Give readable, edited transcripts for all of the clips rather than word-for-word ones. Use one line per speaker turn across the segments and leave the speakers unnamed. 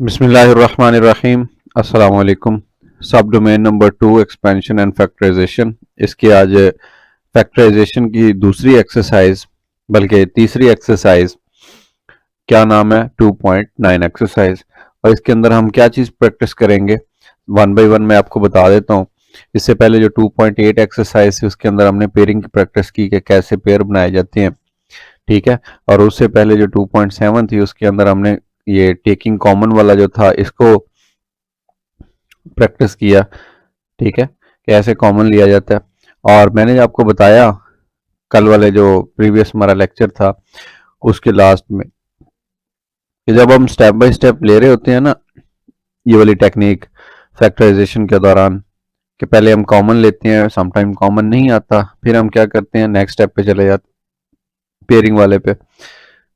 बिस्मिल्लाहिर्रहमानिर्रहीम। अस्सलाम वालेकुम। सब domain number 2 expansion and factorisation. इसकी आज फैक्टराइजेशन की दूसरी एक्सरसाइज बल्कि तीसरी एक्सरसाइज, क्या नाम है, 2.9 एक्सरसाइज। और इसके अंदर हम क्या चीज़ प्रैक्टिस करेंगे, वन बाय वन मैं आपको बता देता हूँ। इससे पहले जो 2.8 एक्सरसाइज थी उसके अंदर हमने पेयरिंग की प्रैक्टिस की कि कैसे पेयर बनाए जाते हैं, ठीक है। और उससे पहले जो 2.7 थी उसके अंदर हमने ये टेकिंग कॉमन वाला जो था इसको प्रैक्टिस किया, ठीक है, कैसे कॉमन लिया जाता है। और मैंने आपको बताया कल वाले जो प्रीवियस हमारा लेक्चर था उसके लास्ट में कि जब हम स्टेप बाय स्टेप ले रहे होते हैं ना ये वाली टेक्निक फैक्टराइजेशन के दौरान, कि पहले हम कॉमन लेते हैं, समटाइम कॉमन नहीं आता, फिर हम क्या करते हैं नेक्स्ट स्टेप पे चले जाते पेयरिंग वाले पे,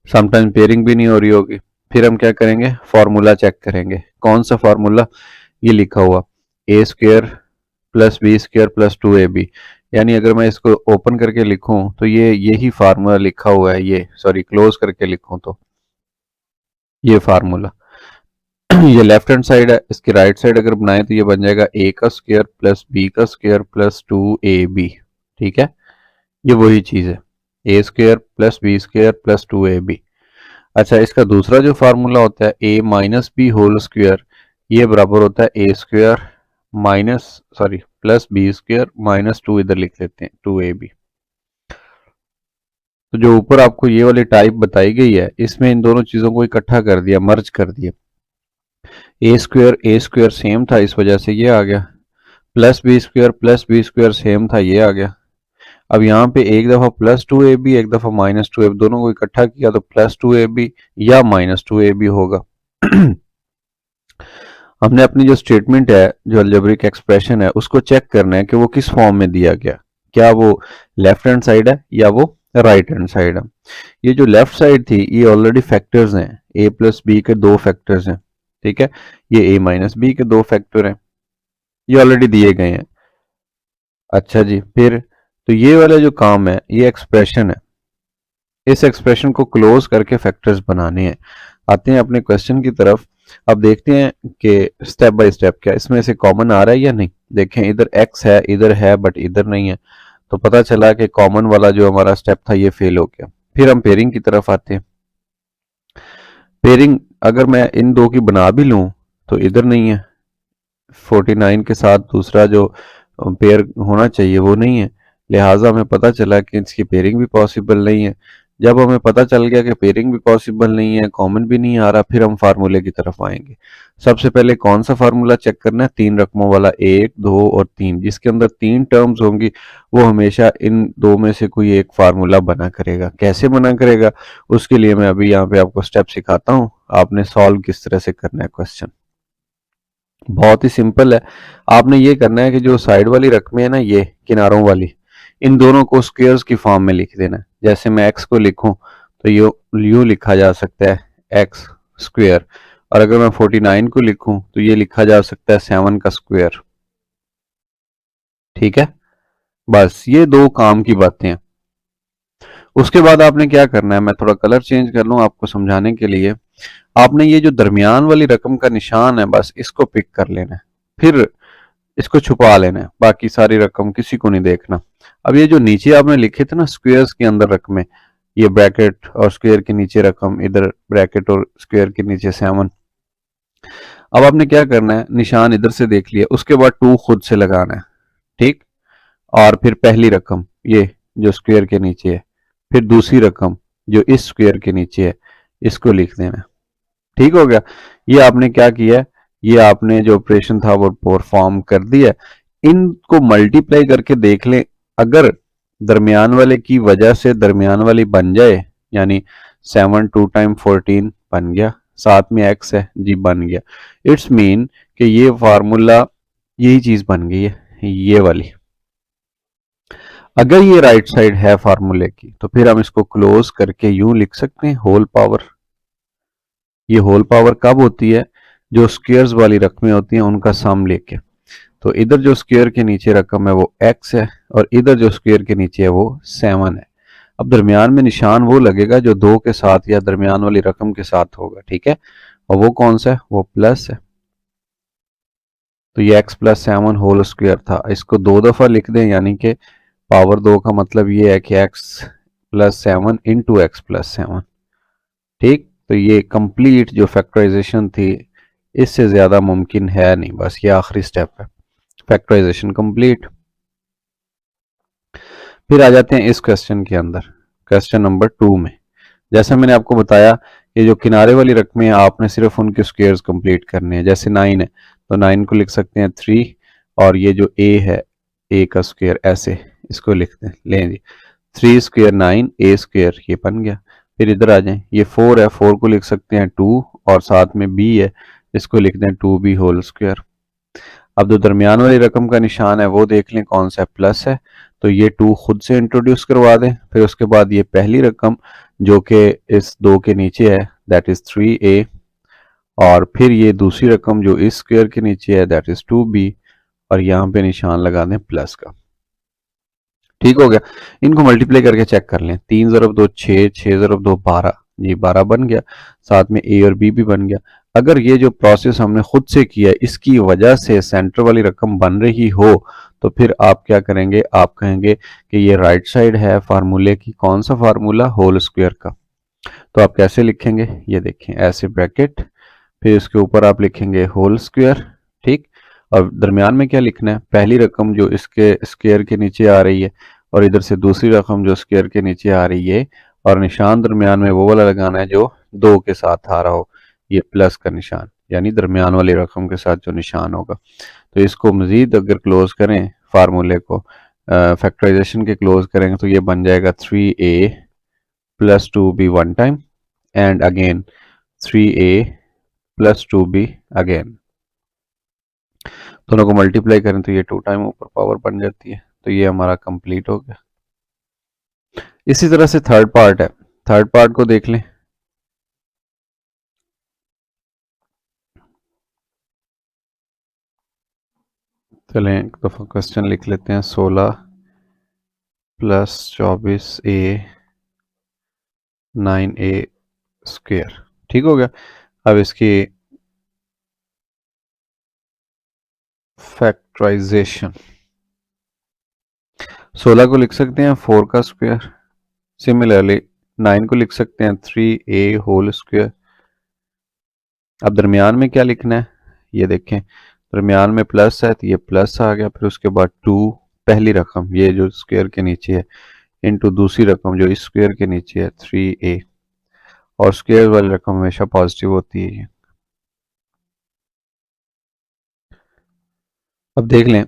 समटाइम पेयरिंग भी नहीं हो रही होगी, फिर हम क्या करेंगे, फार्मूला चेक करेंगे। कौन सा फार्मूला, ये लिखा हुआ A square plus B square plus 2ab। यानी अगर मैं इसको ओपन करके लिखूं तो ये यही फार्मूला लिखा हुआ है, ये सॉरी क्लोज करके लिखूं तो ये फार्मूला ये लेफ्ट हैंड साइड है, इसकी राइट साइड अगर बनाए तो ये बन जाएगा ए का स्क्वायर प्लस बी का स्क्वायर प्लस 2ab, ठीक है। ये वही चीज है, A square plus B square plus 2ab। अच्छा, इसका दूसरा जो फार्मूला होता है A minus B whole square, ये बराबर होता है A square minus sorry plus B square minus 2, इधर लिख लेते हैं 2ab। तो जो ऊपर आपको ये वाली टाइप बताई गई है इसमें इन दोनों चीजों को इकट्ठा कर दिया, मर्ज कर दिया। ए स्क्वायर सेम था इस वजह से ये आ गया, प्लस बी स्क्वायर सेम था ये आ गया। अब यहाँ पे एक दफा प्लस 2ab एक दफा माइनस 2ab, दोनों को इकट्ठा किया तो प्लस 2ab या माइनस 2ab होगा। हमने अपनी जो स्टेटमेंट है, जो अलजेब्रिक एक्सप्रेशन है, उसको चेक करना है कि वो किस फॉर्म में दिया गया, क्या वो लेफ्ट हैंड साइड है या वो राइट हैंड साइड है। ये जो लेफ्ट साइड थी ये ऑलरेडी फैक्टर्स हैं, a प्लस बी के दो फैक्टर्स हैं, ठीक है। ये a माइनस बी के दो फैक्टर हैं, ये ऑलरेडी दिए गए हैं। अच्छा जी, फिर तो ये वाला जो काम है ये एक्सप्रेशन है, इस एक्सप्रेशन को क्लोज करके फैक्टर्स बनाने हैं। आते हैं अपने क्वेश्चन की तरफ। अब देखते हैं कि स्टेप बाय स्टेप क्या इसमें से कॉमन आ रहा है या नहीं। देखें इधर x है, इधर है बट इधर नहीं है, तो पता चला कि कॉमन वाला जो हमारा स्टेप था ये फेल हो गया। फिर हम पेयरिंग की तरफ आते हैं। पेयरिंग अगर मैं इन दो की बना भी लूं तो इधर नहीं है, 49 के साथ दूसरा जो पेयर होना चाहिए वो नहीं है, लिहाजा हमें पता चला कि इसकी पेयरिंग भी पॉसिबल नहीं है। जब हमें पता चल गया कि पेयरिंग भी पॉसिबल नहीं है, कॉमन भी नहीं आ रहा, फिर हम फार्मूले की तरफ आएंगे। सबसे पहले कौन सा फार्मूला चेक करना है, तीन रकमों वाला, 1 2 और 3, जिसके अंदर तीन टर्म्स होंगी वो हमेशा इन दो में से कोई एक फार्मूला बना करेगा। कैसे बना करेगा उसके लिए मैं अभी यहाँ पे आपको स्टेप सिखाता हूँ, आपने सॉल्व किस तरह से करना है क्वेश्चन। बहुत ही सिंपल है, आपने ये करना है कि जो साइड वाली रकमें है ना, ये किनारों वाली, इन दोनों को स्क्वायर्स की फॉर्म में लिख देना है। जैसे मैं x को लिखूं तो यूं लिखा जा सकता है x स्क्वायर, और अगर मैं 49 को लिखूं तो ये लिखा जा सकता है 7 का स्क्वायर, ठीक है। बस ये दो काम की बातें हैं। उसके बाद आपने क्या करना है, मैं थोड़ा कलर चेंज कर लूं आपको समझाने के लिए। आपने ये जो दरमियान वाली रकम का निशान है बस इसको पिक कर लेना है, फिर इसको छुपा लेना है, बाकी सारी रकम किसी को नहीं देखना। अब ये जो नीचे आपने लिखे थे ना स्क्वायर्स के अंदर रकमें, ये ब्रैकेट और स्क्वायर के नीचे रकम, इधर ब्रैकेट और स्क्वायर के नीचे 7। अब आपने क्या करना है, निशान इधर से देख लिया, उसके बाद 2 खुद से लगाना है, ठीक। और फिर पहली रकम ये जो स्क्वायर के नीचे है, फिर दूसरी रकम जो इस स्क्वायर के नीचे है, इसको लिख देना, ठीक हो गया। ये आपने क्या किया है, ये आपने जो ऑपरेशन था वो परफॉर्म कर दिया। इनको मल्टीप्लाई करके देख लें, अगर दरमियान वाले की वजह से दरमियान वाली बन जाए, यानी 7 2 टाइम 14 बन गया, साथ में x है जी बन गया, इट्स मीन कि ये फार्मूला यही चीज बन गई है ये वाली। अगर ये राइट साइड है फार्मूले की तो फिर हम इसको क्लोज करके यूं लिख सकते हैं होल पावर। ये होल पावर कब होती है, जो स्क्वायर्स वाली रकमें होती हैं उनका सम लेके। तो इधर जो स्क्वायर के नीचे रकम है वो x है, और इधर जो स्क्वायर के नीचे है वो 7 है। अब दरमियान में निशान वो लगेगा जो 2 के साथ या दरमियान वाली रकम के साथ होगा, ठीक है। और वो कौन सा है, वो प्लस है। तो ये x प्लस 7 होल स्क्वायर था, इसको 2 दफा लिख दें, यानी कि पावर 2 का मतलब ये है कि x plus 7 into x plus 7। ठीक, तो ये कंप्लीट जो फैक्टराइजेशन थी, इससे ज्यादा मुमकिन है नहीं, बस ये आखिरी स्टेप है, फैक्टराइजेशन कंप्लीट। फिर आ जाते हैं इस क्वेश्चन के अंदर, क्वेश्चन नंबर 2 में। जैसा मैंने आपको बताया कि जो किनारे वाली रकमें हैं आपने सिर्फ उनके स्क्वायर्स कंप्लीट करने हैं। जैसे 9 है तो 9 को लिख सकते हैं 3, और ये जो a है, a का स्क्वायर ऐसे इसको लिखते हैं, लें जी 3 स्क्वायर 9 a स्क्वायर, ये बन गया। फिर इधर आ जाएं, ये 4 है, 4 को लिख सकते हैं 2, और साथ में b है, इसको लिखते हैं 2b होल स्क्वायर। अब जो दरमियान वाली रकम का निशान है वो देख लें कौन सा है, प्लस है, तो ये 2 खुद से इंट्रोड्यूस करवा दें। फिर उसके बाद ये पहली रकम जो कि इस 2 के नीचे है, दैट इज 3a, और फिर ये दूसरी रकम जो इस स्क्वायर के नीचे है, दैट इज 2b, और यहाँ पे निशान लगा दें प्लस का। ठीक हो गया। इनको मल्टीप्लाई करके चेक कर लें, 3 ज़रब 2 6, 6 ज़रब 2 12, जी 12 बन गया, साथ में a और b भी बन गया। अगर ये जो प्रोसेस हमने खुद से किया इसकी वजह से सेंटर वाली रकम बन रही हो, तो फिर आप क्या करेंगे, आप कहेंगे कि ये राइट साइड है फार्मूले की, कौन सा फार्मूला, होल स्क्वायर का। तो आप कैसे लिखेंगे, ये देखें, ऐसे ब्रैकेट, फिर इसके ऊपर आप लिखेंगे होल स्क्वायर। ठीक, और दरमियान में क्या लिखना है, पहली रकम जो इसके स्क्वायर के नीचे आ रही है, और इधर से दूसरी रकम जो स्क्वायर के नीचे आ रही है, और निशान दरमियान में वो वाला लगाना है जो 2 के साथ आ रहा हो, ये प्लस का निशान, यानी दरमियान वाली रकम के साथ जो निशान होगा। तो इसको मजीद अगर क्लोज करें फार्मूले को, फैक्टराइजेशन के क्लोज करेंगे, तो ये बन जाएगा 3a plus 2b one time, and again 3a plus 2b again. दोनों को मल्टीप्लाई करें तो ये 2 टाइम ऊपर पावर बन जाती है। तो ये हमारा कंप्लीट हो गया। इसी तरह से थर्ड पार्ट है, थर्ड पार्ट को देख लें। चलें एक दफ़ा क्वेश्चन लिख लेते हैं, 16 प्लस 24a 9a स्क्वायर। ठीक हो गया। अब इसकी फैक्टराइजेशन, 16 को लिख सकते हैं 4 का स्क्वायर, सिमिलरली 9 को लिख सकते हैं 3a होल स्क्वायर। अब दरमियान में क्या लिखना है, ये देखें, दरमियान में प्लस है तो ये प्लस आ गया, फिर उसके बाद 2 पहली रकम ये जो स्क्वायर के नीचे है, इनटू दूसरी रकम जो इस स्क्वायर के नीचे है 3a, और स्क्वायर वाली रकम हमेशा पॉजिटिव होती है। अब देख लें,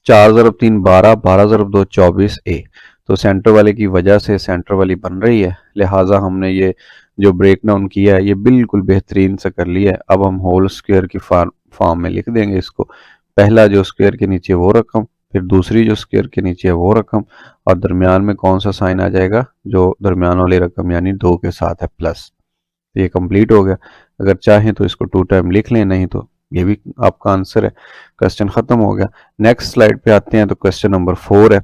4 ज़रब 3 12, 12 ज़रब 2 24a, तो सेंटर वाले की वजह से सेंटर वाली बन रही है, लिहाजा हमने ये जो ब्रेक डाउन किया है ये बिल्कुल बेहतरीन से कर लिया है। अब हम होल स्क्वायर की फॉर्म में लिख देंगे इसको, पहला जो स्क्वायर के नीचे वो रकम, फिर दूसरी जो स्क्वायर के नीचे है वो रकम, और दरमियान में कौन सा साइन आ जाएगा, जो दरमियान वाली रकम यानी 2 के साथ है प्लस। तो ये कंप्लीट हो गया। अगर चाहें तो इसको 2 टाइम लिख लें, नहीं तो ये भी आपका आंसर है। क्वेश्चन खत्म हो गया। नेक्स्ट स्लाइड पे आते हैं, तो क्वेश्चन नंबर 4 है।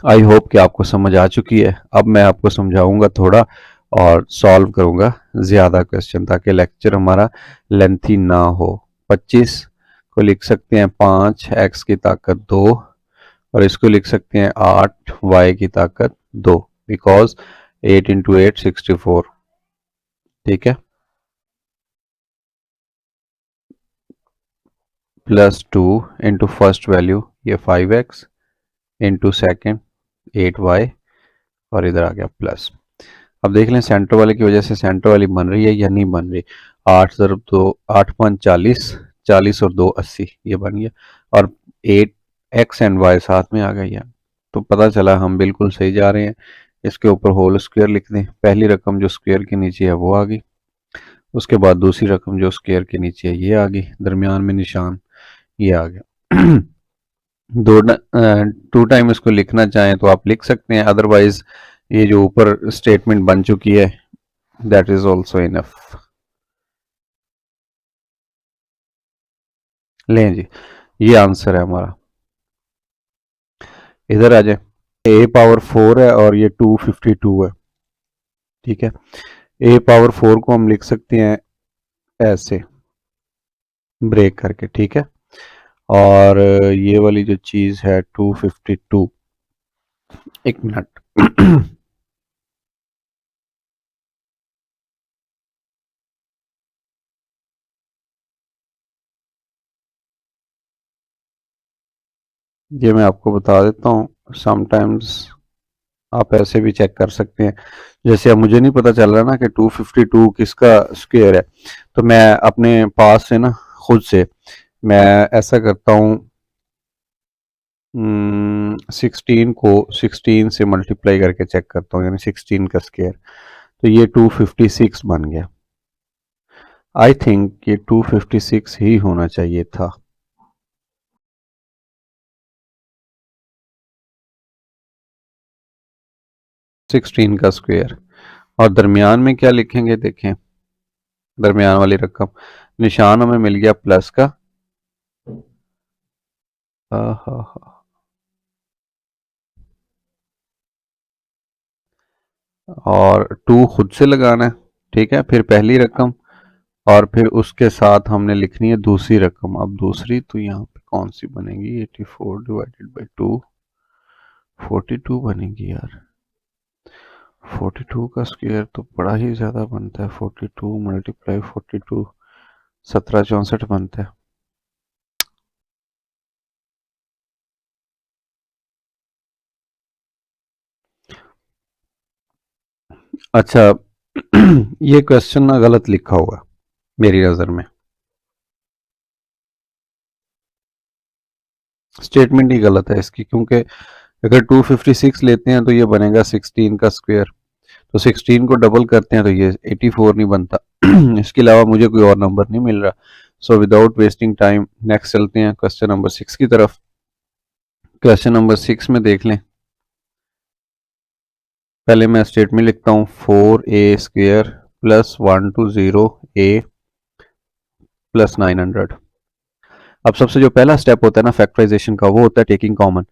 आई होप कि आपको समझ आ चुकी है। अब मैं आपको समझाऊंगा थोड़ा और सॉल्व करूंगा ज़्यादा क्वेश्चन, ताकि लेक्चर हमारा लेंथी ना हो। 25 को लिख सकते हैं 5 x की ताकत 2, और इसको लिख सकते हैं 8 y की ताकत 2, बिकॉज 8 इंटू 8 64। ठीक है, प्लस 2 इंटू फर्स्ट वैल्यू ये 5x इंटू सेकेंड 8y, और इधर आ गया प्लस। अब देख लें सेंटर वाले की वजह से सेंटर वाली बन रही है या नहीं बन रही। 8 ज़रब 2 8 5 40, 40 और 2 80, ये बन गया, और 8 x एंड y साथ में आ गई है। तो पता चला हम बिल्कुल सही जा रहे हैं। इसके ऊपर होल स्क्वायर लिख दें, पहली रकम जो स्क्वायर के नीचे है वो आ गई, उसके बाद दूसरी रकम जो स्क्वायर के नीचे है ये आ गई, दरमियान में निशान ये आ गया। 2 टाइम इसको लिखना चाहें तो आप लिख सकते हैं, अदरवाइज ये जो ऊपर स्टेटमेंट बन चुकी है दैट इज ऑल्सो इनफ। लें जी, ये आंसर है हमारा। इधर आ जाए, a पावर 4 है और ये 252 है। ठीक है, a पावर 4 को हम लिख सकते हैं ऐसे ब्रेक करके, ठीक है। और ये वाली जो चीज है 252, एक मिनट। ये मैं आपको बता देता हूँ, समटाइम्स आप ऐसे भी चेक कर सकते हैं। जैसे अब मुझे नहीं पता चल रहा ना कि 252 किसका स्क्वायर है, तो मैं अपने पास से ना खुद से मैं ऐसा करता हूँ, 16 को 16 से मल्टीप्लाई करके चेक करता हूँ, यानी 16 का स्क्वायर, तो ये 256 बन गया। आई थिंक ये 256 ही होना चाहिए था। 16 का स्क्वायर। और दरमियान में क्या लिखेंगे, देखें दरमियान वाली रकम, निशान हमें मिल गया प्लस का। आहा, और 2 खुद से लगाना है, ठीक है, फिर पहली रकम, और फिर उसके साथ हमने लिखनी है दूसरी रकम। अब दूसरी तो यहाँ पे कौन सी बनेगी, 84 डिवाइडेड बाई 2, 42 बनेगी यार। 42 का स्क्वायर तो बड़ा ही ज़्यादा बनता है, 42 मल्टीप्लाई 42, 1764 बनता है। अच्छा, ये क्वेश्चन ना गलत लिखा हुआ मेरी नज़र में, स्टेटमेंट ही गलत है इसकी, क्योंकि अगर 256 लेते हैं तो ये बनेगा 16 का स्क्वायर, तो 16 को डबल करते हैं तो ये 84 नहीं बनता। इसके अलावा मुझे कोई और नंबर नहीं मिल रहा। So without wasting time next चलते हैं क्वेश्चन नंबर 6 की तरफ। क्वेश्चन नंबर 6 में देख लें, पहले मैं स्टेटमेंट लिखता हूँ 4a² प्लस 120a प्लस 900। अब सबसे जो पहला स्टेप होता है ना फैक्टराइजेशन का, वो होता है टेकिंग कॉमन।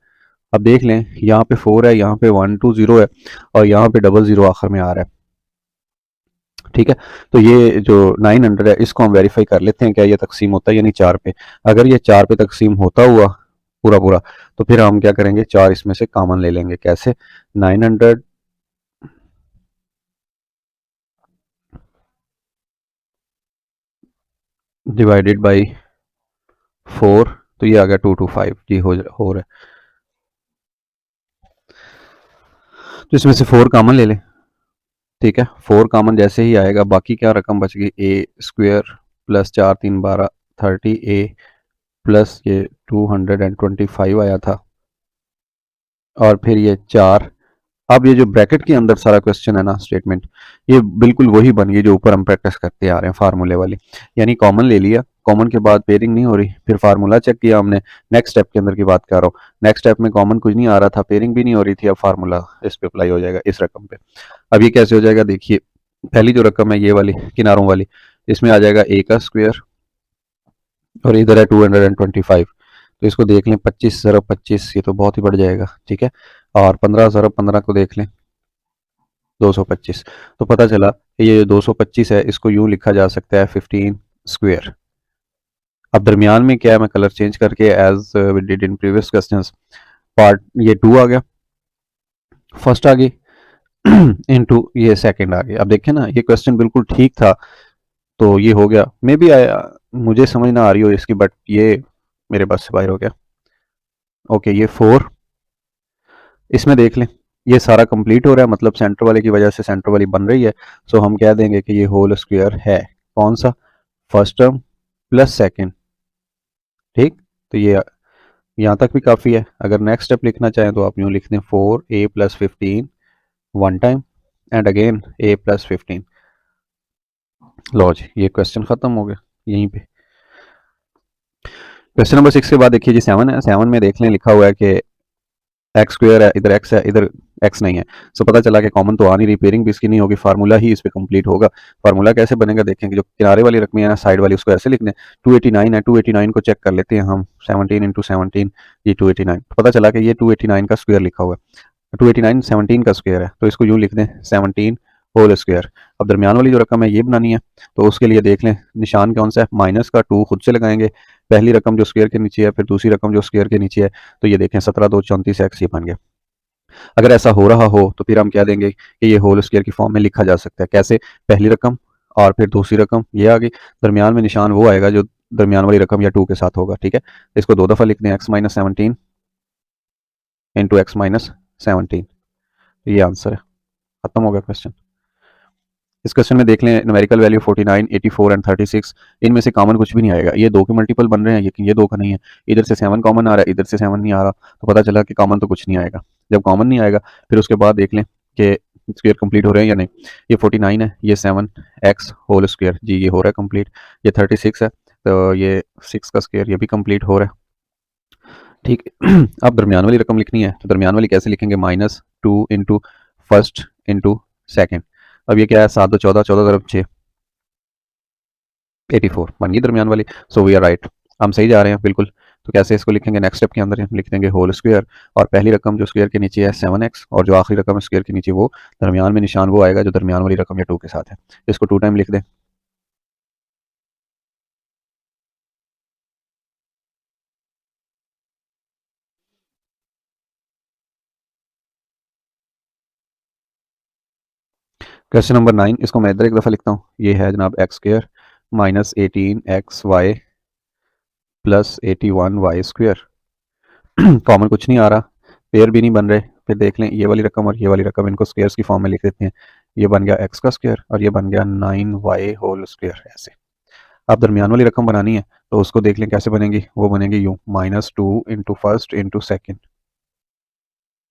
अब देख लें, यहाँ पे 4 है, यहाँ पे 120 है, और यहाँ पे 00 आखिर में आ रहा है, ठीक है। तो ये जो 900 है, इसको हम वेरीफाई कर लेते हैं क्या ये तकसीम होता है, यानी 4 पे। अगर ये 4 पे तकसीम होता हुआ पूरा पूरा, तो फिर हम क्या करेंगे, 4 इसमें से कॉमन ले लेंगे। कैसे, 900 डिवाइडेड बाई 4, तो ये आ गया 225 जी, हो रहा है। तो इसमें से 4 कॉमन ले लें, ठीक है। 4 कॉमन जैसे ही आएगा, बाकी क्या रकम बच गई, a² प्लस 4 3 12 30a प्लस ये 225 आया था, और फिर ये 4। अब ये जो ब्रैकेट के अंदर सारा क्वेश्चन है ना स्टेटमेंट, ये बिल्कुल वही बन गई जो ऊपर हम प्रैक्टिस करते आ रहे हैं फार्मूले वाली। यानी कॉमन ले लिया, कॉमन के बाद पेयरिंग नहीं हो रही, फिर फार्मूला चेक किया हमने। नेक्स्ट स्टेप के अंदर की बात कर रहा हूँ, नेक्स्ट स्टेप में कॉमन कुछ नहीं आ रहा था, पेयरिंग भी नहीं हो रही थी, अब फार्मूला इस पे अप्लाई हो जाएगा, इस रकम पे। अब ये कैसे हो जाएगा, देखिए पहली जो रकम है ये वाली किनारों वाली, इसमें आ जाएगा a का स्क्वायर, और इधर है 225। तो इसको देख लें, 25 ज़रा 25, ये तो बहुत ही बढ़ जाएगा, ठीक है। और 15 ज़रा 15 को देख लें, 225। तो पता चला ये 225 है, इसको यूं लिखा जा सकता है 15 स्क्वायर। अब दरमियान में क्या है, मैं कलर चेंज करके as we did in previous questions, part ये 2 आ गया, फर्स्ट आ गई, इनटू ये सेकंड आ गया। अब देखें ना, ये क्वेश्चन बिल्कुल ठीक था, तो ये हो गया। मे बी मुझे समझ ना आ रही हो इसकी, बट ये मेरे बस से बाहर हो गया। ओके, ये 4, इसमें देख लें ये सारा कंप्लीट हो रहा है, मतलब सेंटर वाले की वजह से सेंटर वाली बन रही है। सो हम कह देंगे कि ये होल स्क्वायर है, कौन सा, फर्स्ट टर्म प्लस सेकंड, ठीक। तो ये यहाँ तक भी काफ़ी है। अगर नेक्स्ट स्टेप लिखना चाहें तो आप यूँ लिख दें 4a plus 15 one time and again a plus 15। लो जी, ये क्वेश्चन ख़त्म हो गया यहीं पे। क्वेश्चन नंबर 6 के बाद देखिए जी 7 है, 7 में देख लें लिखा हुआ है कि एक्स स्क्वायर है, इधर एक्स है, इधर एक्स नहीं है। सो पता चला कि कॉमन तो आ नहीं रही, पेयरिंग भी इसकी नहीं होगी, फार्मूला ही इस पे कंप्लीट होगा। फार्मूला कैसे बनेगा, देखेंगे जो किनारे वाली रकमें है ना साइड वाली, उसको ऐसे लिखने 289 है, 289 को चेक कर लेते हैं हम, 17 इंटू 17, ये 289। तो पता चला कि ये 289 का स्क्वायर लिखा हुआ है, 289 17 का स्क्वायर है, तो इसको यूँ लिख दें 17 होल स्क्वायर। अब दरमियान वाली जो रकम है ये बनानी है, तो उसके लिए देख लें निशान कौन सा है, माइनस का 2 खुद से लगाएंगे, पहली रकम जो स्क्वायर के नीचे है, फिर दूसरी रकम जो स्क्वायर के नीचे है, तो ये देखें 17 2 34 एक्स ये बन गया। अगर ऐसा हो रहा हो तो फिर हम कह देंगे कि ये होल स्क्वायर की फॉर्म में लिखा जा सकता है। कैसे? पहली रकम और फिर दूसरी रकम ये आ गई, दरमियान में निशान वो आएगा जो दरमियान वाली रकम या 2 के साथ होगा। ठीक है, इसको 2 दफ़ा लिख दें, x minus 17 into x minus 17, ये आंसर है। खत्म हो गया क्वेश्चन। इस क्वेश्चन में देख लें न्यूमेरिकल वैल्यू 49, 84 एंड 36, इनमें से कॉमन कुछ भी नहीं आएगा। ये 2 के मल्टीपल बन रहे हैं, लेकिन ये 2 का नहीं है। इधर से 7 कॉमन आ रहा है, इधर से 7 नहीं आ रहा, तो पता चला कि कॉमन तो कुछ नहीं आएगा। जब कॉमन नहीं आएगा फिर उसके बाद देख लें कि स्क्वायर कंप्लीट हो रहे हैं या नहीं। ये 49 है, ये 7 एक्स होल स्क्वायर, जी ये हो रहा है कंप्लीट। ये 36 है, तो ये 6 का स्क्वायर, ये भी कंप्लीट हो रहा है। ठीक अब दरमियान वाली रकम लिखनी है, तो दरमियान वाली कैसे लिखेंगे, -2 इंटू फर्स्ट इंटू सेकेंड। अब ये क्या है, 7 2 14, 14 तरफ 6, 84 बन गई दरमियान वाली। सो वी आर राइट, हम सही जा रहे हैं बिल्कुल। तो कैसे इसको लिखेंगे, नेक्स्ट स्टेप के अंदर हम लिख देंगे होल स्क्वायर, और पहली रकम जो स्क्वायर के नीचे है 7x, और जो आखिरी रकम है स्क्वायर के नीचे वो दरमियान में निशान वो आएगा जो दरमियान वाली रकम या 2 के साथ है। इसको 2 टाइम लिख दें। क्वेश्चन नंबर 9, इसको मैं इधर एक दफ़ा लिखता हूँ। ये है जनाब x square minus 18xy plus 81y square. Common कुछ नहीं आ रहा, पेयर भी नहीं बन रहे। फिर देख लें ये वाली रकम और ये वाली रकम, इनको स्क्वायर्स की फॉर्म में लिख देते हैं। ये बन गया एक्स का स्क्वायर और ये बन गया 9y होल स्क्वायर। ऐसे आप दरमियान वाली रकम बनानी है तो उसको देख लें कैसे बनेगी, वो बनेगी यूँ, -2 इंटू फर्स्ट इंटू सेकेंड।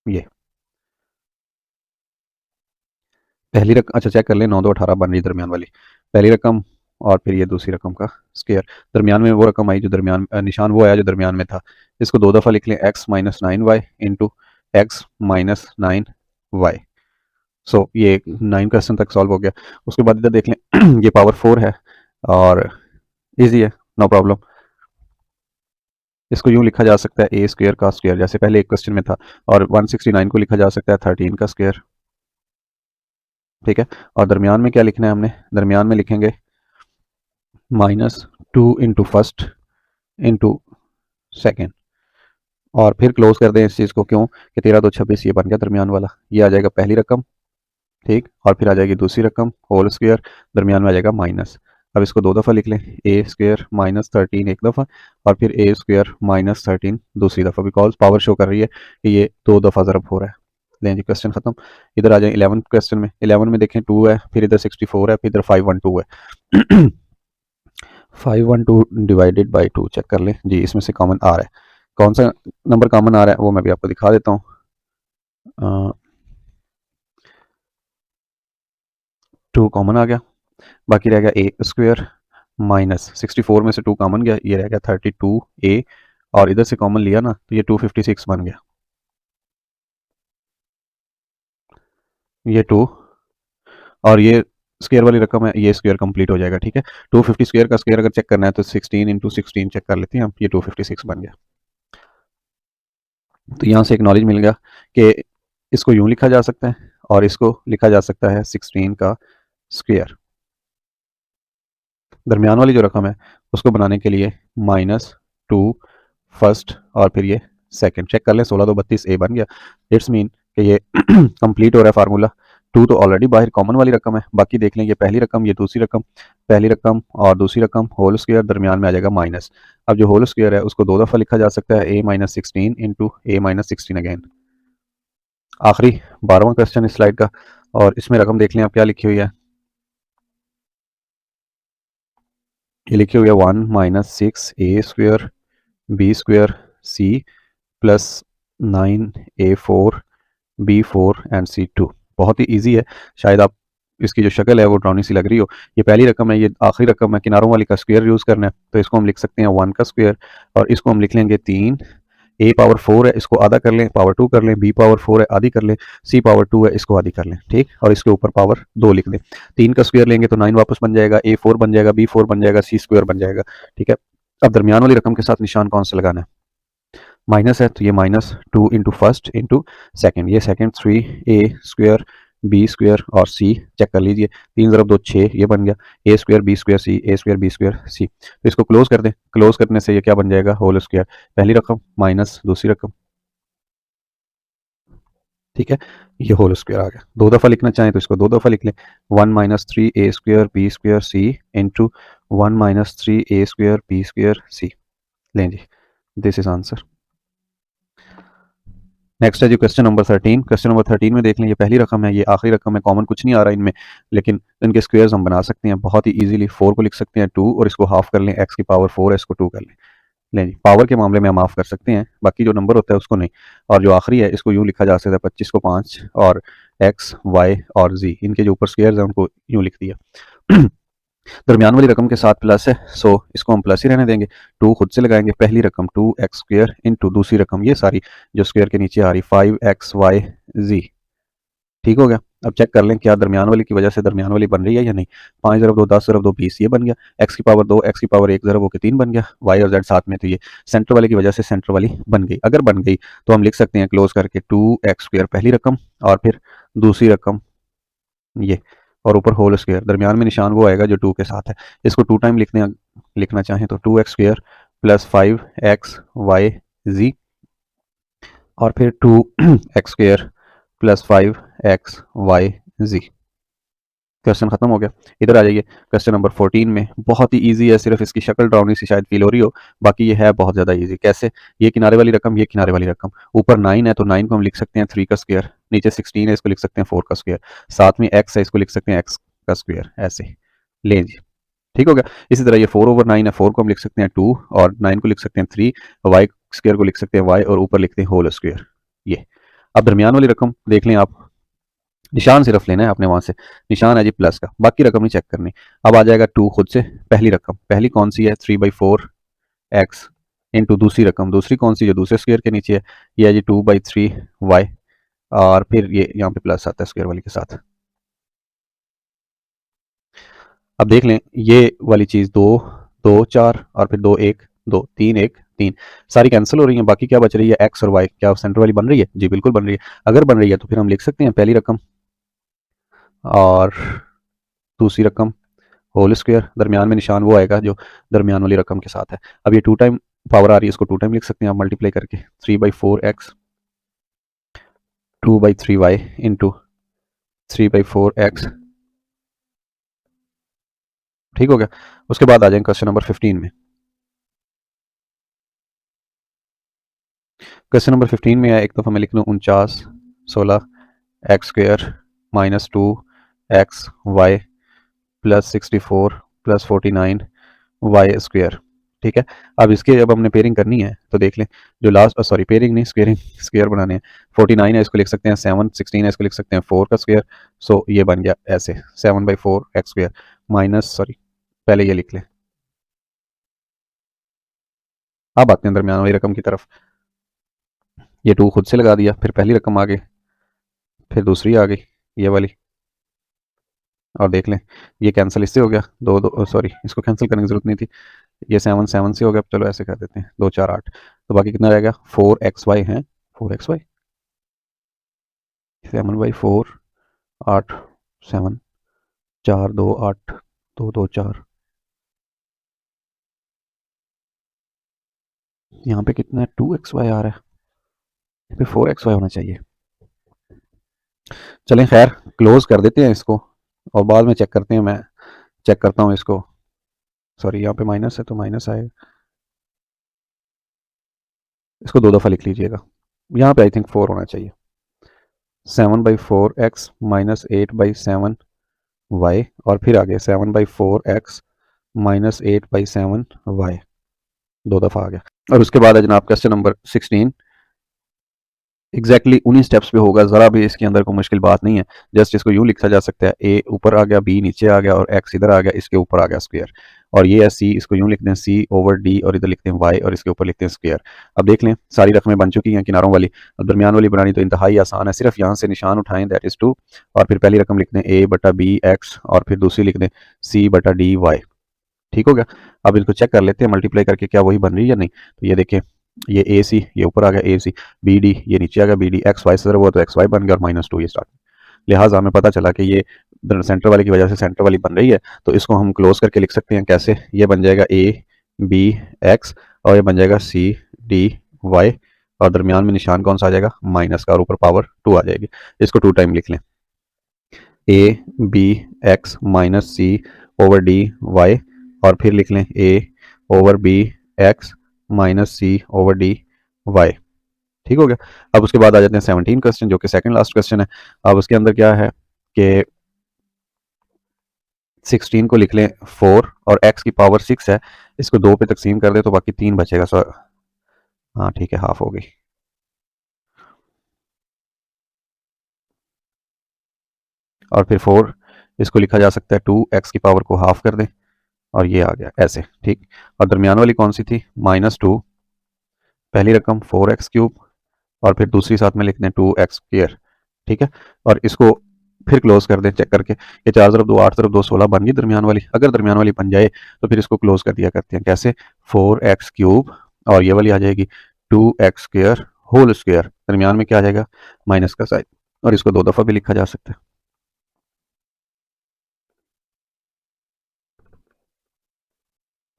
ये पहली रकम, अच्छा चेक कर लें, 9 2 18 बन रही दरमियान वाली पहली रकम, और फिर ये दूसरी रकम का स्क्वायर। दरमियान में वो रकम आई जो दरमियान निशान वो आया जो दरमियान में था। इसको 2 दफ़ा लिख लें, x minus 9y into x minus 9y। सो ये 9 क्वेश्चन तक सॉल्व हो गया। उसके बाद इधर देख लें ये पावर 4 है और इजी है, नो प्रॉब्लम। इसको यूँ लिखा जा सकता है ए स्क्वायर का स्क्वायर, जैसे पहले एक क्वेश्चन में था, और 169 को लिखा जा सकता है 13 का स्क्वायर। ठीक है, और दरमियान में क्या लिखना है हमने, दरमियान में लिखेंगे -2 इंटू फर्स्ट इंटू सेकेंड, और फिर क्लोज कर दें इस चीज़ को। क्यों कि 13 2 26 ये बन गया दरमियान वाला। ये आ जाएगा पहली रकम, ठीक, और फिर आ जाएगी दूसरी रकम होल स्क्वायर, दरमियान में आ जाएगा माइनस। अब इसको 2 दफ़ा लिख लें, ए स्क्वायर माइनस 13 एक दफ़ा, और फिर ए स्क्वायर माइनस 13 दूसरी दफ़ा, बिकॉज पावर शो कर रही है कि ये 2 दफ़ा ज़रब हो रहा है। लें जी क्वेश्चन खत्म। इधर आ जाए 11 क्वेश्चन में। 11 में देखें 2 है, फिर इधर 64 है, फिर इधर 512 है। 512 डिवाइडेड बाई 2 चेक कर लें जी, इसमें से कॉमन आ रहा है। कौन सा नंबर कॉमन आ रहा है वो मैं भी आपको दिखा देता हूँ। 2 कॉमन आ गया, बाकी रह गया ए स्क्वायर माइनस 64 में से 2 कॉमन गया, ये रह गया 32a, और इधर से कॉमन लिया ना तो ये 256 बन गया। ये 2 और ये स्क्वायर वाली रकम है, ये स्क्वायर कंप्लीट हो जाएगा। ठीक है, 250 स्क्वायर का स्क्वायर अगर चेक करना है तो 16 इंटू 16 चेक कर लेते हैं हम, ये 256 बन गया। तो यहाँ से एक नॉलेज मिल गया कि इसको यूँ लिखा जा सकता है और इसको लिखा जा सकता है 16 का स्क्वायर। दरमियान वाली जो रकम है उसको बनाने के लिए -2 फर्स्ट और फिर ये सेकंड चेक कर लें, 16 2 32 ए बन गया। इट्स मीन कि ये कंप्लीट हो रहा है फार्मूला। 2 तो ऑलरेडी बाहर कॉमन वाली रकम है, बाकी देख लें ये पहली रकम, ये दूसरी रकम, पहली रकम और दूसरी रकम होल स्क्वायर, दरमियान में आ जाएगा माइनस। अब जो होल स्क्वायर है उसको 2 दफ़ा लिखा जा सकता है, a-16 इंटू a-16 अगेन। आखिरी 12वां क्वेश्चन इस स्लाइड का, और इसमें रकम देख लें आप क्या लिखी हुई है। ये लिखी हुई है 1 - 6 a square b square c plus 9a4 b4 and c2। बहुत ही इजी है, शायद आप इसकी जो शक्ल है वो डरावनी सी लग रही हो। ये पहली रकम है, ये आखिरी रकम है, किनारों वाली का स्क्वायर यूज़ करना है, तो इसको हम लिख सकते हैं 1 का स्क्वायर, और इसको हम लिख लेंगे 3। a पावर 4 है, इसको आधा कर लें, पावर 2 कर लें, b पावर 4 है, आधी कर लें, c पावर 2 है, इसको आधी कर लें। ठीक, और इसके ऊपर पावर 2 लिख दें। 3 का स्क्वायर लेंगे तो 9 वापस बन जाएगा, a4 बन जाएगा, b4 बन जाएगा, c स्क्वायर बन जाएगा। ठीक है, अब दरमियान वाली रकम के साथ निशान कौन सा लगाना है, माइनस है तो ये -2 इंटू फर्स्ट इंटू सेकेंड, ये second 3a square B square और सी चेक कर लीजिए, 3 ज़रब 2 6 ये बन गया, ए स्क्वायर बी स्क्वायर सी, ए स्क्वायर बी स्क्वायर सी। तो इसको क्लोज कर दें, क्लोज करने से ये क्या बन जाएगा, होल स्क्वायर, पहली रकम माइनस दूसरी रकम, ठीक है, ये होल स्क्वायर आ गया। दो दफ़ा लिखना चाहें तो इसको दो दफ़ा लिख लें, 1 माइनस 3 ए स्क्वायर बी स्क्वायर सी इंटू 1 माइनस 3 ए स्क्वायर बी स्क्वायर सी। लें जी, दिस इज आंसर। नेक्स्ट है जी क्वेश्चन नंबर 13। क्वेश्चन नंबर 13 में देख लें, ये पहली रकम है, ये आखिरी रकम है, कॉमन कुछ नहीं आ रहा इनमें, लेकिन इनके स्क्वायर्स हम बना सकते हैं बहुत ही इजीली। 4 को लिख सकते हैं 2 और इसको हाफ कर लें, x की पावर 4 है, इसको 2 कर लें। लें जी, पावर के मामले में हम माफ़ कर सकते हैं, बाकी जो नंबर होता है उसको नहीं। और जो आखिरी है इसको यूँ लिखा जा सकता है, 25 को 5 और x y और z, इनके जो ऊपर स्क्वायर्स हैं उनको यूँ लिख दिया। दरमियान वाली रकम के साथ प्लस है, सो इसको हम प्लस ही रहने देंगे। 2 खुद से लगाएंगे, पहली रकम 2x स्क्वायर इंटू दूसरी रकम ये सारी जो स्क्वायर के नीचे आ रही 5xyz, ठीक हो गया। अब चेक कर लें क्या दरमियान वाली की वजह से दरमियान वाली बन रही है या नहीं। 5 ज़रब 2 10 ज़रब 2 20 ये बन गया, x की पावर 2 x की पावर 1 ज़रब होकर 3 बन गया, y और z साथ में, तो ये सेंटर वाले की वजह से सेंटर वाली बन गई। अगर बन गई तो हम लिख सकते हैं क्लोज करके 2x स्क्वायर पहली रकम और फिर दूसरी रकम ये, और ऊपर होल स्क्वायर, दरमियान में निशान वो आएगा जो 2 के साथ है। इसको 2 टाइम लिखना चाहें तो 2x स्क्वायर प्लस 5xyz और फिर 2x square plus 5xyz। Question खत्म हो गया। इधर आ जाइए क्वेश्चन नंबर 14 में, बहुत ही इजी है, सिर्फ इसकी शक्ल ड्राउनी सी शायद फील हो रही हो, बाकी ये है बहुत ज़्यादा इजी। कैसे, ये किनारे वाली रकम, ये किनारे वाली रकम, ऊपर 9 है तो 9 को हम लिख सकते हैं 3 का स्क्वायर, नीचे 16 है इसको लिख सकते हैं 4 का स्क्वायर, साथ में x है इसको लिख सकते हैं x का स्क्वायर, ऐसे लें जी, ठीक हो गया। इसी तरह ये 4/9 है, 4 को हम लिख सकते हैं 2 और 9 को लिख सकते हैं 3, y स्क्वायर को लिख सकते हैं y और ऊपर लिखते हैं होल स्क्वायर ये। अब दरमियान वाली रकम देख लें आप, निशान सिर्फ लेना है आपने वहां से, निशान है जी प्लस का, बाकी रकम नहीं चेक करनी। अब आ जाएगा 2 खुद से, पहली रकम, पहली कौन सी है 3/4x इंटू दूसरी रकम, दूसरी कौन सी जो दूसरे स्क्वायर के नीचे है, ये है जी 2/3y और फिर ये यहाँ पे प्लस आता है स्क्वायर वाली के साथ। अब देख लें ये वाली चीज़ 2 2 4 और फिर 2 1 2 3 1 3 सारी कैंसिल हो रही हैं, बाकी क्या बच रही है x और y। क्या सेंटर वाली बन रही है जी, बिल्कुल बन रही है। अगर बन रही है तो फिर हम लिख सकते हैं पहली रकम और दूसरी रकम होल स्क्वायर, दरमियान में निशान वो आएगा जो दरमियान वाली रकम के साथ है। अब ये 2 टाइम पावर आ रही है, इसको 2 टाइम लिख सकते हैं आप मल्टीप्लाई करके, 3/4x 2/3y इंटू 3/4x, ठीक हो गया। उसके बाद आ जाएंगे क्वेश्चन नंबर 15 में। क्वेश्चन नंबर 15 में है, एक दफ़ा मैं लिख लूँ 49 16 x square minus 2x y plus 64 plus 49 Y square, ठीक है। अब इसके जब हमने पेयरिंग करनी है तो देख लें, जो लास्ट, सॉरी पेयरिंग नहीं, स्क्वेयरिंग, स्क्वायर बनाने हैं। 49 है इसको लिख सकते हैं 7, 16 है इसको लिख सकते हैं 4 का स्क्वायर, सो ये बन गया ऐसे 7/4 x स्क्वायर माइनस, सॉरी पहले ये लिख लें। अब आते हैं दरमियान वाली रकम की तरफ, ये 2 खुद से लगा दिया, फिर पहली रकम आ गई, फिर दूसरी आ गई ये वाली, और देख लें ये कैंसिल इससे हो गया, दो दो, सॉरी इसको कैंसिल करने की जरूरत नहीं थी, ये 7 7 से हो गया, चलो ऐसे कर देते हैं 2 4 8, तो बाकी कितना रहेगा 4xy है, 4xy 7/4 8 7 4 2 8 2 2 4, यहाँ पे कितना है 2xy आ रहा है, यहाँ पे 4xy होना चाहिए। चलें खैर क्लोज कर देते हैं इसको और बाद में चेक करते हैं, मैं चेक करता हूँ इसको, सॉरी यहाँ पे माइनस है तो माइनस आएगा, इसको 2 दफ़ा लिख लीजिएगा, यहाँ पे आई थिंक 4 होना चाहिए, 7/4x माइनस 8/7y और फिर आगे 7/4x माइनस 8/7y, 2 दफ़ा आ गया। और उसके बाद है जनाब क्वेश्चन नंबर 16, एग्जैक्टली उन्हीं स्टेप्स पे होगा, ज़रा भी इसके अंदर कोई मुश्किल बात नहीं है, जस्ट इसको यूँ लिखा जा सकता है, ए ऊपर आ गया, बी नीचे आ गया और एक्स इधर आ गया, इसके ऊपर आ गया स्क्वायर, और ये है सी, इसको यूँ लिखते हैं C/D और इधर लिखते हैं y और इसके ऊपर लिखते हैं स्क्वायर। अब देख लें सारी रकमें बन चुकी हैं किनारों वाली, अब दरमियान वाली बनानी तो इंतहाई आसान है, सिर्फ यहाँ से निशान उठाएं, दैट इज़ 2 और फिर पहली रकम लिखते हैं A/B(x) और फिर दूसरी लिख दें C/D(y), ठीक हो गया। अब इसको चेक कर लेते हैं मल्टीप्लाई करके क्या वही बन रही है या नहीं, तो ये देखें ये ए सी, ये ऊपर आ गया ए सी, बी डी ये नीचे आ गया बी डी, एक्स वाई से हुआ तो एक्स वाई बन गया और -2 ये स्टार्ट। लिहाजा हमें पता चला कि ये सेंटर वाले की वजह से सेंटर वाली बन रही है, तो इसको हम क्लोज करके लिख सकते हैं। कैसे? ये बन जाएगा ए बी एक्स और ये बन जाएगा सी डी वाई, और दरमियान में निशान कौन सा आ जाएगा? माइनस का, और ऊपर पावर 2 आ जाएगी। इसको 2 टाइम लिख लें, A B X minus C over D Y, और फिर लिख लें A over B X minus C over D Y. ठीक हो गया। अब उसके बाद आ जाते हैं 17 क्वेश्चन, जो कि सेकंड लास्ट क्वेश्चन है। अब उसके अंदर क्या है कि 16 को लिख लें 4 और x की पावर 6 है, इसको 2 पे तकसीम कर दे तो बाकी 3 बचेगा। सो हाँ ठीक है, हाफ हो गई। और फिर 4 इसको लिखा जा सकता है 2x की पावर को हाफ कर दें और ये आ गया ऐसे। ठीक। और दरमियान वाली कौन सी थी? -2, पहली रकम 4x क्यूब, और फिर दूसरी साथ में लिख दें 2x स्क्वायर। ठीक है। और इसको फिर क्लोज कर दें चेक करके, ये 4 तरफ 2 8 तरफ 2 16 बन गई दरमियान वाली। अगर दरमियान वाली बन जाए तो फिर इसको क्लोज कर दिया करते हैं। कैसे? 4x क्यूब और ये वाली आ जाएगी 2x स्क्वायर होल स्क्वायर, दरमियान में क्या आ जाएगा? माइनस का साइन, और इसको 2 दफ़ा भी लिखा जा सकता है।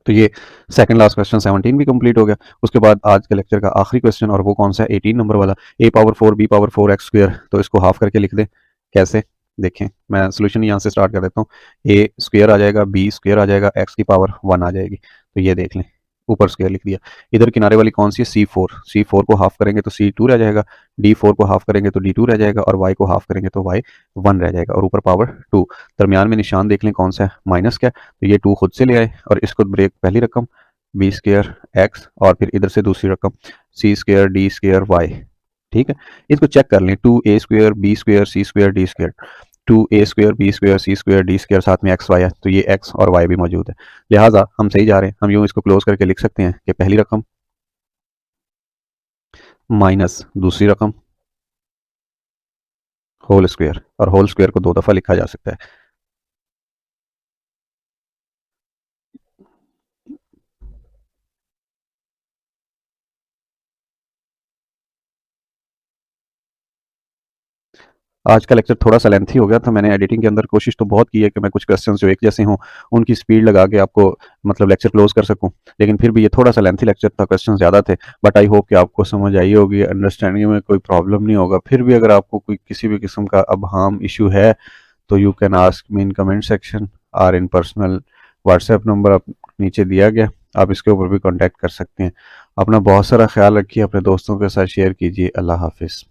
तो ये सेकंड लास्ट क्वेश्चन 17 भी कंप्लीट हो गया। उसके बाद आज के लेक्चर का आखिरी क्वेश्चन, और वो कौन सा है? 18 नंबर वाला, a power 4 b power 4 x square. तो इसको हाफ करके लिख दें। कैसे? देखें, मैं सोल्यूशन यहाँ से स्टार्ट कर देता हूँ। a स्क्वायर आ जाएगा, b स्क्वायर आ जाएगा, x की पावर 1 आ जाएगी। तो ये देख लें, ऊपर स्क्वायर लिख दिया। इधर किनारे वाली कौन सी है? c4 को हाफ करेंगे तो c2 रह जाएगा, d4 को हाफ करेंगे तो d2 रह जाएगा, और y को हाफ करेंगे तो y1 रह जाएगा, और ऊपर पावर 2। दरमियान में निशान देख लें कौन सा है? माइनस का। तो ये 2 खुद से ले आए, और इसको ब्रेक पहली रकम बी स्क्र एक्स, और फिर इधर से दूसरी रकम सी स्क्र डी स्क्र वाई। ठीक है। इसको चेक कर लें, 2a square B square C square D square, 2a square B square C square D square, साथ में एक्स वाई है, तो ये एक्स और वाई भी मौजूद है। लिहाजा हम सही जा रहे हैं। हम यूं इसको क्लोज करके लिख सकते हैं कि पहली रकम माइनस दूसरी रकम होल स्क्वायर, और होल स्क्वायर को 2 दफ़ा लिखा जा सकता है। आज का लेक्चर थोड़ा सा लेंथी हो गया था। मैंने एडिटिंग के अंदर कोशिश तो बहुत की है कि मैं कुछ क्वेश्चंस जो एक जैसे हों उनकी स्पीड लगा के आपको मतलब लेक्चर क्लोज कर सकूं, लेकिन फिर भी ये थोड़ा सा लेंथी लेक्चर था, क्वेश्चन ज़्यादा थे। बट आई होप कि आपको समझ आई होगी, अंडरस्टैंडिंग में कोई प्रॉब्लम नहीं होगा। फिर भी अगर आपको कोई किसी भी किस्म का अबहाम इशू है तो you can ask me in comment section और इन पर्सनल। व्हाट्सएप नंबर आप नीचे दिया गया, आप इसके ऊपर भी कॉन्टैक्ट कर सकते हैं। अपना बहुत सारा ख्याल रखिए, अपने दोस्तों के साथ शेयर कीजिए। अल्लाह हाफिज़।